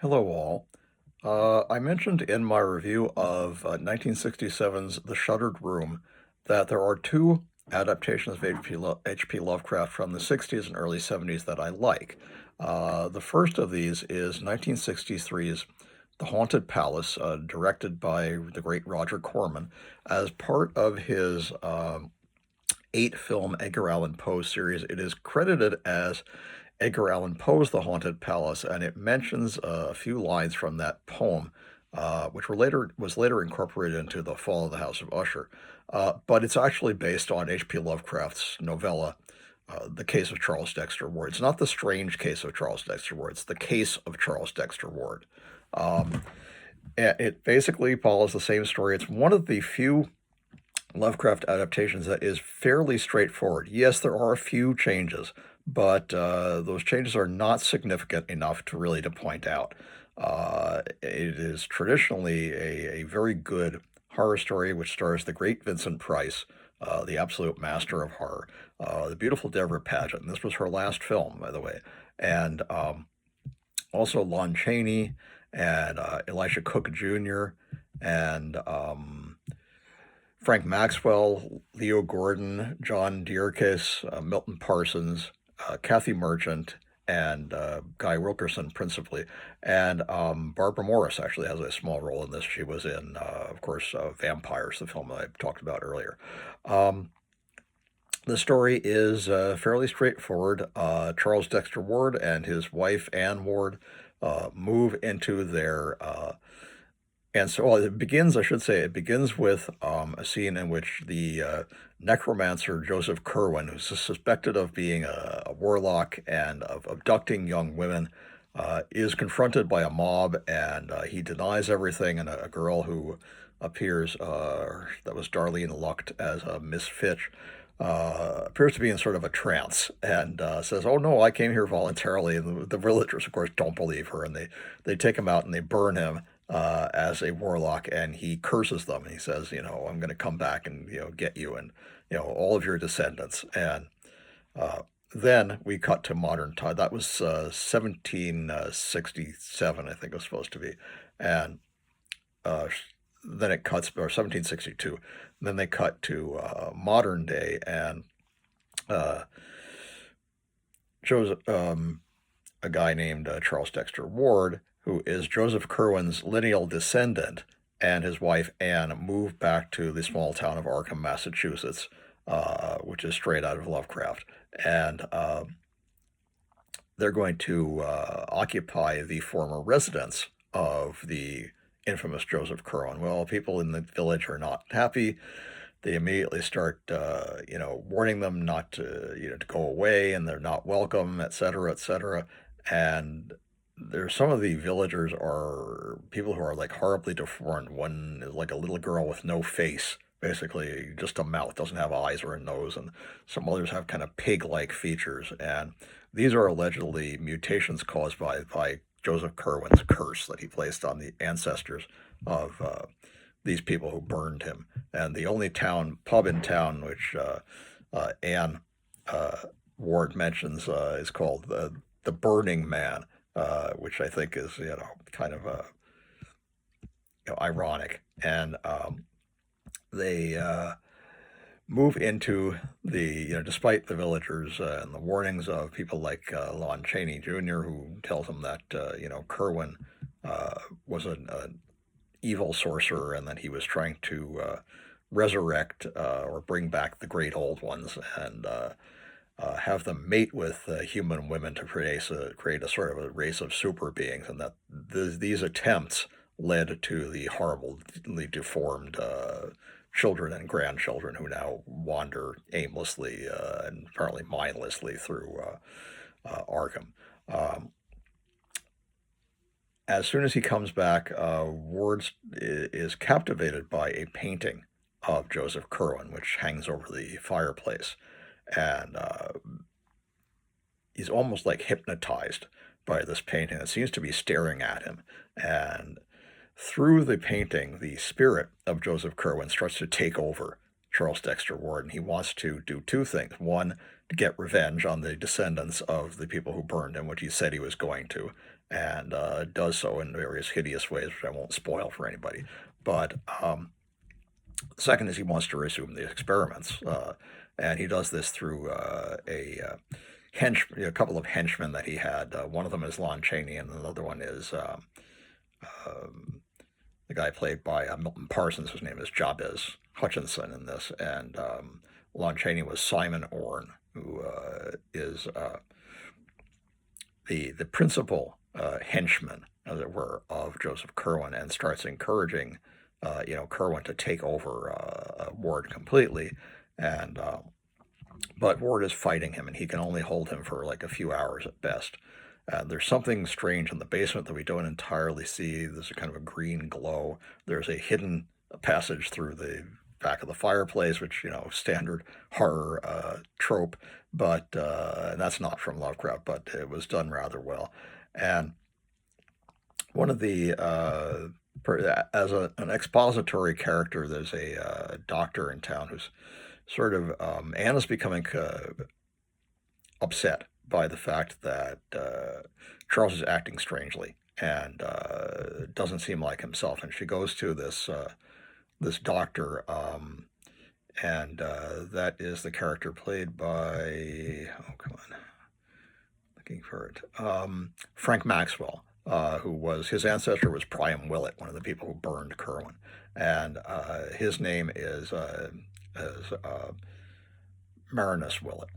Hello, all. I mentioned in my review of 1967's The Shuttered Room that there are two adaptations of H.P. Lovecraft from the 60s and early 70s that I like. The first of these is 1963's The Haunted Palace, directed by the great Roger Corman, as part of his eight-film Edgar Allan Poe series. It is credited as Edgar Allan Poe's The Haunted Palace, and it mentions a few lines from that poem, which was later incorporated into The Fall of the House of Usher. But it's actually based on H.P. Lovecraft's novella, The Case of Charles Dexter Ward. It's not the strange case of Charles Dexter Ward, it's the case of Charles Dexter Ward. And it basically follows the same story. It's one of the few Lovecraft adaptations that is fairly straightforward. Yes, there are a few changes, but those changes are not significant enough to point out. It is traditionally a very good horror story which stars the great Vincent Price, the absolute master of horror, the beautiful Deborah Paget, and this was her last film, by the way, and also Lon Chaney and Elisha Cook Jr. and Frank Maxwell, Leo Gordon, John Dierkes, Milton Parsons, Kathy Merchant, and Guy Wilkerson principally. And Barbara Morris actually has a small role in this. She was in, of course, Vampires, the film I talked about earlier. The story is fairly straightforward. Charles Dexter Ward and his wife, Anne Ward, move into their and so well, it begins with a scene in which the necromancer Joseph Curwen, who's suspected of being a warlock and of abducting young women, is confronted by a mob, and he denies everything. And a girl who appears, that was Darlene Lucht as Miss Fitch, appears to be in sort of a trance and says, "Oh no, I came here voluntarily." And the villagers, of course, don't believe her, and they take him out and they burn him as a warlock, and he curses them, and he says, "I'm going to come back and get you and all of your descendants." And then we cut to modern time. That was 1767, I think it was supposed to be, and uh, then it cuts, or 1762. And then they cut to modern day, and uh, Joseph, a guy named Charles Dexter Ward, who is Joseph Curwen's lineal descendant, and his wife Anne move back to the small town of Arkham, Massachusetts, which is straight out of Lovecraft. And they're going to occupy the former residence of the infamous Joseph Curwen. Well, people in the village are not happy. They immediately start, warning them not to go away, and they're not welcome, et cetera, et cetera. And there's some of the villagers are people who are like horribly deformed. One is like a little girl with no face, basically just a mouth, doesn't have eyes or a nose, and some others have kind of pig-like features. And these are allegedly mutations caused by Joseph Curwen's curse that he placed on the ancestors of these people who burned him. And the only pub in town, which Anne Ward mentions, is called the Burning Man, which I think is kind of ironic. And they move into despite the villagers and the warnings of people like Lon Chaney Jr., who tells them that Curwen was an evil sorcerer, and that he was trying to resurrect or bring back the great old ones, and have them mate with human women to create a sort of a race of super beings, and that these attempts led to the horribly deformed children and grandchildren who now wander aimlessly and apparently mindlessly through Arkham. Um, as soon as he comes back, Ward is captivated by a painting of Joseph Curwen, which hangs over the fireplace. And he's almost like hypnotized by this painting. It seems to be staring at him. And through the painting, the spirit of Joseph Curwen starts to take over Charles Dexter Ward, and he wants to do two things. One, to get revenge on the descendants of the people who burned him, which he said he was going to. and does so in various hideous ways, which I won't spoil for anybody. But the second is he wants to resume the experiments, and he does this through a couple of henchmen that he had. One of them is Lon Chaney, and another one is um, the guy played by Milton Parsons. His name is Jabez Hutchinson in this, and Lon Chaney was Simon Orne, who is the principal henchman, as it were, of Joseph Curwen, and starts encouraging Curwen to take over Ward completely, and but Ward is fighting him, and he can only hold him for like a few hours at best. There's something strange in the basement that we don't entirely see. There's a kind of a green glow. There's a hidden passage through the back of the fireplace, which, standard horror trope, but and that's not from Lovecraft, but it was done rather well. And one of the as an expository character, there's a doctor in town who's sort of Anna's becoming upset by the fact that Charles is acting strangely and doesn't seem like himself, and she goes to this doctor, and that is the character played by, oh, come on, looking for it, Frank Maxwell, who was, his ancestor was Priam Willett, one of the people who burned Curwen, and his name is Marinus Willett.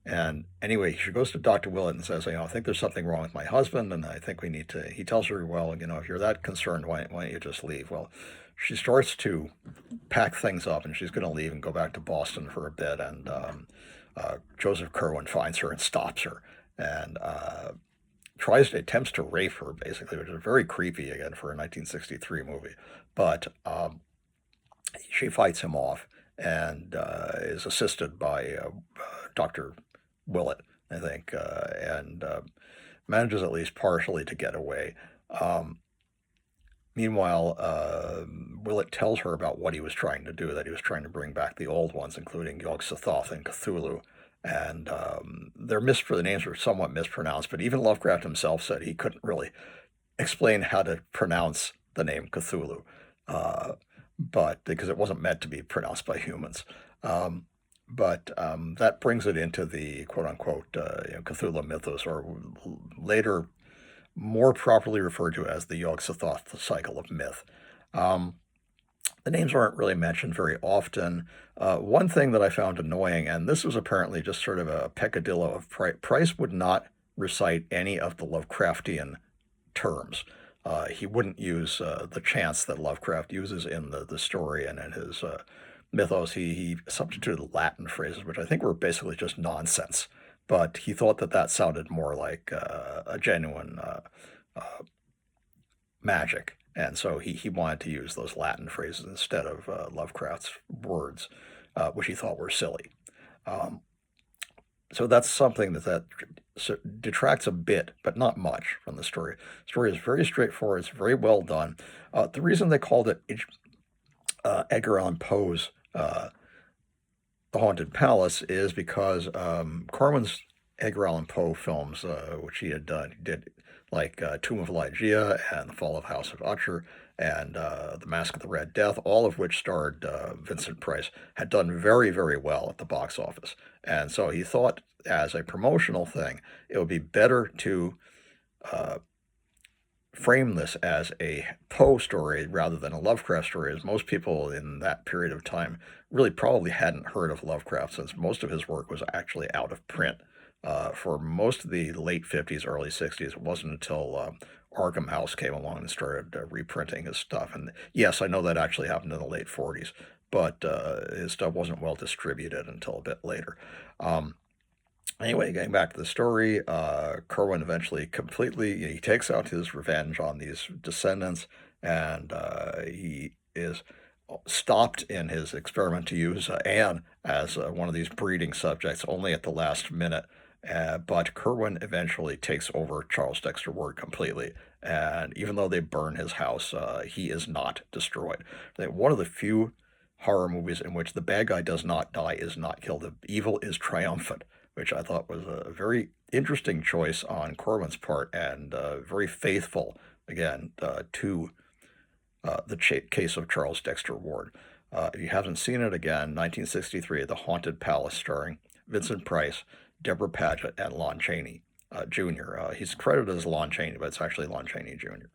And anyway, she goes to Dr. Willett and says, I think there's something wrong with my husband, and I think we need to, he tells her, well, if you're that concerned, why don't you just leave? Well, she starts to pack things up, and she's going to leave and go back to Boston for a bit, and Joseph Curwen finds her and stops her, and attempts to rape her, basically, which is very creepy, again, for a 1963 movie. But she fights him off and is assisted by Dr. Willett, I think, and manages at least partially to get away. Meanwhile, Willett tells her about what he was trying to do, that he was trying to bring back the old ones, including Yog-Sothoth and Cthulhu. And the names are somewhat mispronounced, but even Lovecraft himself said he couldn't really explain how to pronounce the name Cthulhu, but because it wasn't meant to be pronounced by humans. But that brings it into the quote-unquote Cthulhu mythos, or later more properly referred to as the Yog-Sothoth cycle of myth. The names aren't really mentioned very often. One thing that I found annoying, and this was apparently just sort of a peccadillo of Price would not recite any of the Lovecraftian terms. He wouldn't use the chants that Lovecraft uses in the story and in his mythos. He substituted Latin phrases, which I think were basically just nonsense. But he thought that sounded more like a genuine magic. And so he wanted to use those Latin phrases instead of Lovecraft's words, which he thought were silly. So that's something that detracts a bit, but not much, from the story. The story is very straightforward. It's very well done. The reason they called it Edgar Allan Poe's The Haunted Palace is because Corman's Edgar Allan Poe films, which he had done, he did like Tomb of Ligeia and The Fall of House of Usher and The Mask of the Red Death, all of which starred Vincent Price, had done very, very well at the box office. And so he thought, as a promotional thing, it would be better to frame this as a Poe story rather than a Lovecraft story, as most people in that period of time really probably hadn't heard of Lovecraft, since most of his work was actually out of print. For most of the late 50s, early 60s, it wasn't until Arkham House came along and started reprinting his stuff. And yes, I know that actually happened in the late 40s, but his stuff wasn't well distributed until a bit later. Anyway, getting back to the story, Curwen eventually he takes out his revenge on these descendants, and he is stopped in his experiment to use Anne as one of these breeding subjects only at the last minute. But Curwen eventually takes over Charles Dexter Ward completely, and even though they burn his house, he is not destroyed. One of the few horror movies in which the bad guy does not die, is not killed. The evil is triumphant, which I thought was a very interesting choice on Corman's part, and very faithful, again, to the case of Charles Dexter Ward. If you haven't seen it, again, 1963, The Haunted Palace, starring Vincent Price, Deborah Paget, and Lon Chaney Jr. He's credited as Lon Chaney, but it's actually Lon Chaney Jr.